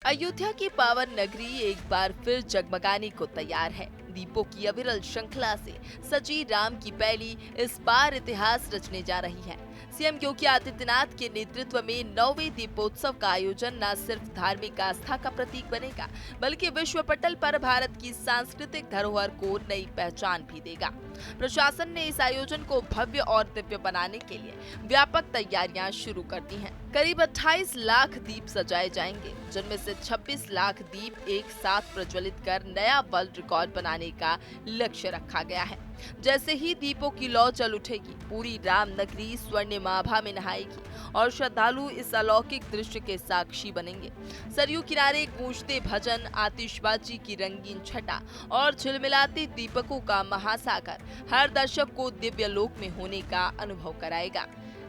अयोध्या की पावन नगरी एक बार फिर जगमगाने को तैयार है। दीपों की अविरल श्रृंखला से सजी राम की पैली इस बार इतिहास रचने जा रही है। सीएम योगी आदित्यनाथ के नेतृत्व में 9वें दीपोत्सव का आयोजन न सिर्फ धार्मिक आस्था का प्रतीक बनेगा, बल्कि विश्व पटल पर भारत की सांस्कृतिक धरोहर को नई पहचान भी देगा। प्रशासन ने इस आयोजन को भव्य और दिव्य बनाने के लिए व्यापक तैयारियां शुरू कर दी हैं। करीब 28 लाख दीप सजाए जाएंगे, जिनमें से 26 लाख दीप एक साथ प्रज्वलित कर नया वर्ल्ड रिकॉर्ड बनाने का लक्ष्य रखा गया है। जैसे ही दीपों की लौ जल उठेगी, पूरी राम नगरी स्वर्णिम आभा में नहाएगी और श्रद्धालु इस अलौकिक दृश्य के साक्षी बनेंगे। सरयू किनारे गूंजते भजन, आतिशबाजी की रंगीन छटा और झिलमिलाते दीपकों का महासागर हर दर्शक को दिव्य लोक में होने का अनुभव कराएगा।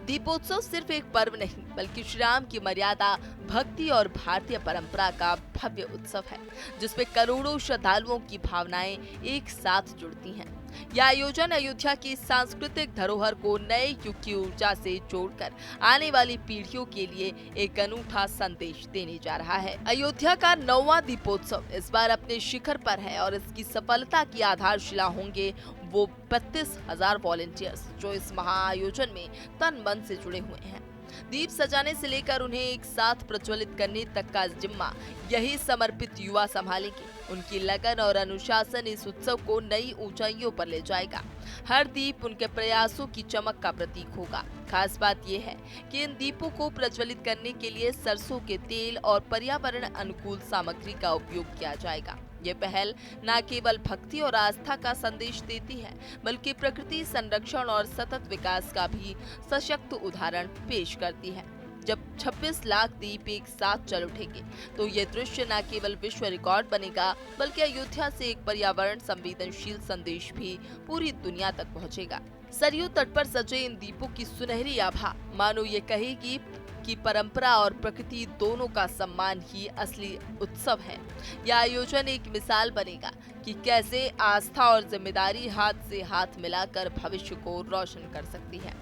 दीपोत्सव सिर्फ एक पर्व नहीं, बल्कि श्री राम की मर्यादा, भक्ति और भारतीय परंपरा का भव्य उत्सव है, जिसमें करोड़ों श्रद्धालुओं की भावनाएं एक साथ जुड़ती हैं। यह आयोजन अयोध्या की सांस्कृतिक धरोहर को नए युग की ऊर्जा से जोड़कर आने वाली पीढ़ियों के लिए एक अनूठा संदेश देने जा रहा है। अयोध्या का 9वां दीपोत्सव इस बार अपने शिखर पर है और इसकी सफलता की आधारशिला होंगे वो 32,000 वॉलेंटियर्स, जो इस महाआयोजन में तन मन से जुड़े हुए हैं। दीप सजाने से लेकर उन्हें एक साथ प्रज्वलित करने तक का जिम्मा यही समर्पित युवा संभालेंगे। उनकी लगन और अनुशासन इस उत्सव को नई ऊंचाइयों पर ले जाएगा। हर दीप उनके प्रयासों की चमक का प्रतीक होगा। खास बात यह है कि इन दीपों को प्रज्वलित करने के लिए सरसों के तेल और पर्यावरण अनुकूल सामग्री का उपयोग किया जाएगा। ये पहल न केवल भक्ति और आस्था का संदेश देती है, बल्कि प्रकृति संरक्षण और सतत विकास का भी सशक्त उदाहरण पेश करती है। जब 26 लाख दीप एक साथ जल उठेंगे, तो ये दृश्य न केवल विश्व रिकॉर्ड बनेगा, बल्कि अयोध्या से एक पर्यावरण संवेदनशील संदेश भी पूरी दुनिया तक पहुंचेगा। सरयू तट पर सजे इन दीपों की सुनहरी आभा मानो ये कहेगी कि परंपरा और प्रकृति दोनों का सम्मान ही असली उत्सव है। यह आयोजन एक मिसाल बनेगा कि कैसे आस्था और जिम्मेदारी हाथ से हाथ मिलाकर भविष्य को रोशन कर सकती है।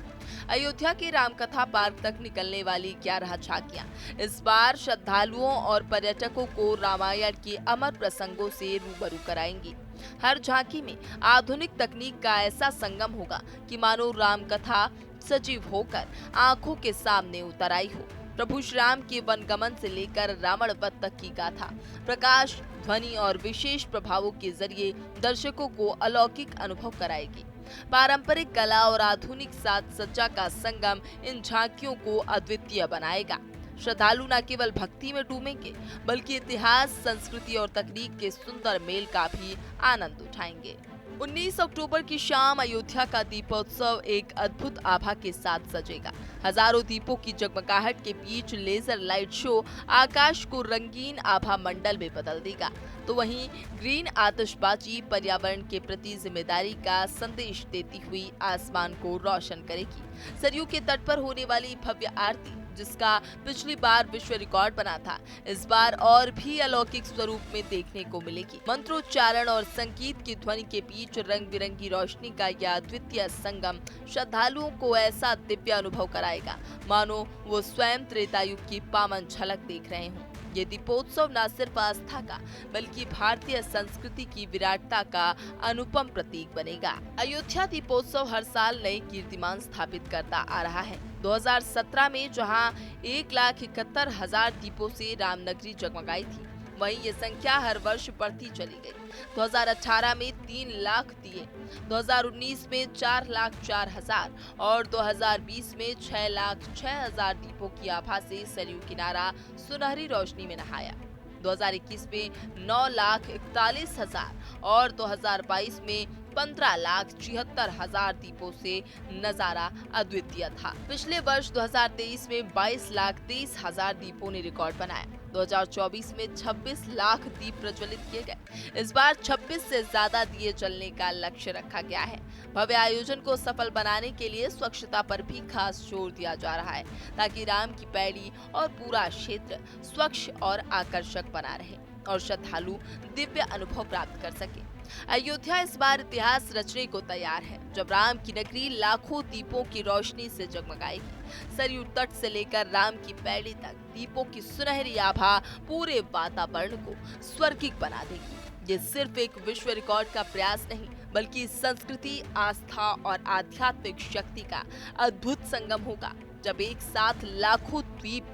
अयोध्या के रामकथा पार्क तक निकलने वाली 11 झांकियां इस बार श्रद्धालुओं और पर्यटकों को रामायण के अमर प्रसंगों से रूबरू कराएंगी। हर झांकी में आधुनिक तकनीक का ऐसा संगम होगा कि मानो रामकथा सजीव होकर आंखों के सामने उतर आई हो। प्रभु श्री राम के वनगमन से लेकर रावण वध तक की गाथा प्रकाश, ध्वनि और विशेष प्रभावों के जरिए दर्शकों को अलौकिक अनुभव कराएगी। पारंपरिक कला और आधुनिक साज सज्जा का संगम इन झांकियों को अद्वितीय बनाएगा। श्रद्धालु न केवल भक्ति में डूबेंगे, बल्कि इतिहास, संस्कृति और तकनीक के सुंदर मेल का भी आनंद उठाएंगे। 19 अक्टूबर की शाम अयोध्या का दीपोत्सव एक अद्भुत आभा के साथ सजेगा। हजारों दीपों की जगमगाहट के बीच लेजर लाइट शो आकाश को रंगीन आभा मंडल में बदल देगा, तो वहीं ग्रीन आतिशबाजी पर्यावरण के प्रति जिम्मेदारी का संदेश देती हुई आसमान को रोशन करेगी। सरयू के तट पर होने वाली भव्य आरती, जिसका पिछली बार विश्व रिकॉर्ड बना था, इस बार और भी अलौकिक स्वरूप में देखने को मिलेगी। मंत्रोच्चारण और संगीत की ध्वनि के बीच रंग बिरंगी रोशनी का यह अद्वितीय संगम श्रद्धालुओं को ऐसा दिव्य अनुभव कराएगा मानो वो स्वयं त्रेता युग की पावन झलक देख रहे हों। ये दीपोत्सव न सिर्फ आस्था का, बल्कि भारतीय संस्कृति की विराटता का अनुपम प्रतीक बनेगा। अयोध्या दीपोत्सव हर साल नए कीर्तिमान स्थापित करता आ रहा है। 2017 में जहां 1,71,000 दीपों से रामनगरी जगमगाई थी, वहीं ये संख्या हर वर्ष बढ़ती चली गई। 2018 में 3 लाख दिए, 2019 में 4,04,000 और 2020 में 6,06,000 दीपों की आभा से सरयू किनारा सुनहरी रोशनी में नहाया। 2021 में 9,41,000 और 2022 में 15,76,000 दीपों से नजारा अद्वितीय था। पिछले वर्ष 2023 में 22,23,000 दीपों ने रिकॉर्ड बनाया। 2024 में 26 लाख दीप प्रज्वलित किए गए। इस बार 26 से ज्यादा दिए जलने का लक्ष्य रखा गया है। भव्य आयोजन को सफल बनाने के लिए स्वच्छता पर भी खास जोर दिया जा रहा है, ताकि राम की पैड़ी और पूरा क्षेत्र स्वच्छ और आकर्षक बना रहे और श्रद्धालु दिव्य अनुभव प्राप्त कर सके। अयोध्या इस बार इतिहास रचने को तैयार है, जब राम की नगरी लाखों दीपों की रोशनी से जगमगाएगी। सरयू तट से लेकर राम की पैड़ी तक दीपों की सुनहरी आभा पूरे वातावरण को स्वर्गिक बना देगी। ये सिर्फ एक विश्व रिकॉर्ड का प्रयास नहीं, बल्कि संस्कृति, आस्था और आध्यात्मिक शक्ति का अद्भुत संगम होगा। जब एक साथ लाखों द्वीप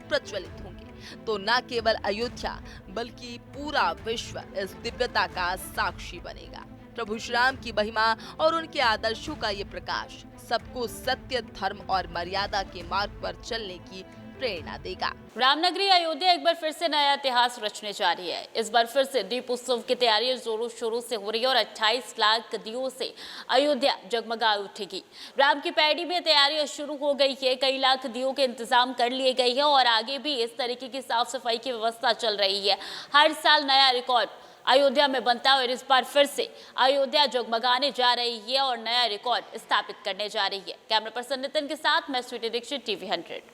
प्रज्वलित होंगे तो न केवल अयोध्या बल्कि पूरा विश्व इस दिव्यता का साक्षी बनेगा। प्रभु श्री राम की महिमा और उनके आदर्शों का ये प्रकाश सबको सत्य, धर्म और मर्यादा के मार्ग पर चलने की प्रेरणा देगा। रामनगरी अयोध्या एक बार फिर से नया इतिहास रचने जा रही है। इस बार फिर से दीप उत्सव की तैयारियां जोरों शोरों से हो रही है और 28 लाख दियों से अयोध्या जगमगा उठेगी। राम की पैड़ी में तैयारियां शुरू हो गई है। कई लाख दियों के इंतजाम कर लिए गए हैं और आगे भी इस तरीके की साफ सफाई की व्यवस्था चल रही है। हर साल नया रिकॉर्ड अयोध्या में बनता है और इस बार फिर से अयोध्या जगमगाने जा रही है और नया रिकॉर्ड स्थापित करने जा रही है। कैमरा पर्सन नितिन के साथ मैं स्वीटी दीक्षित, TV 100।